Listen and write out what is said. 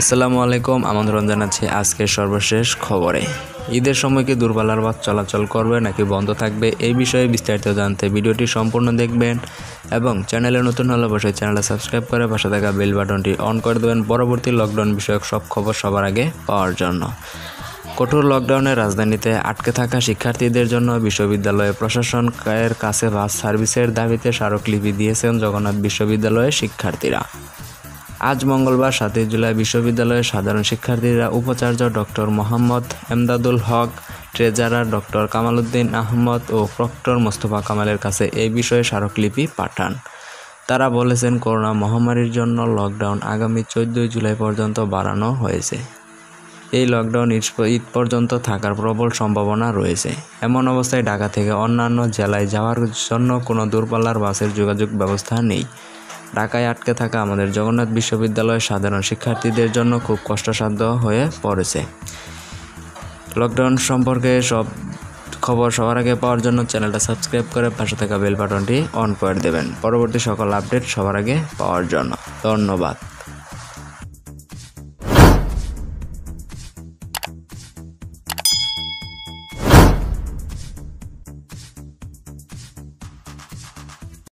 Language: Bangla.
আসসালামু আলাইকুম, আমন্ত্রণ জানাচ্ছি আজকের সর্বশেষ খবরে। ঈদের সময় কি দূরপাল্লার বাস চলাচল করবে নাকি বন্ধ থাকবে, এই বিষয়ে বিস্তারিত জানতে ভিডিওটি সম্পূর্ণ দেখবেন এবং চ্যানেলে নতুন হলে অবশ্যই চ্যানেলটা সাবস্ক্রাইব করে পাশে থাকা বেল বাটনটি অন করে দেবেন পরবর্তী লকডাউন বিষয়ক সব খবর সবার আগে পাওয়ার জন্য। কঠোর লকডাউনে রাজধানীতে আটকে থাকা শিক্ষার্থীদের জন্য বিশ্ববিদ্যালয় প্রশাসনের কাছে বাস সার্ভিসের দাবিতে স্মারকলিপি দিয়েছেন জগন্নাথ বিশ্ববিদ্যালয়ের শিক্ষার্থীরা। আজ মঙ্গলবার 7 জুলাই বিশ্ববিদ্যালয়ের সাধারণ শিক্ষার্থীরা উপাচার্য ডক্টর মোহাম্মদ এমদাদুল হক, ট্রেজারার ডক্টর কামাল উদ্দিন আহমদ ও প্রক্টর মোস্তফা কামালের কাছে এই বিষয়ে স্মারকলিপি পাঠান। তারা বলেছেন, করোনা মহামারীর জন্য লকডাউন আগামী 14 জুলাই পর্যন্ত বাড়ানো হয়েছে। এই লকডাউন ঈদ পর্যন্ত থাকার প্রবল সম্ভাবনা রয়েছে। এমন অবস্থায় ঢাকা থেকে অন্যান্য জেলায় যাওয়ার জন্য কোনো দূরপাল্লার বাসের যোগাযোগ ব্যবস্থা নেই। ঢাকায় আটকে থাকা আমাদের জগন্নাথ বিশ্ববিদ্যালয়ের সাধারণ শিক্ষার্থীদের জন্য খুব কষ্টসাধ্য হয়ে পড়েছে। লকডাউন সম্পর্কে সব খবর সবার আগে পাওয়ার জন্য চ্যানেলটা সাবস্ক্রাইব করে পাশে থাকা বেল বাটনটি অন করে দেবেন পরবর্তী সকল আপডেট সবার আগে পাওয়ার জন্য। ধন্যবাদ।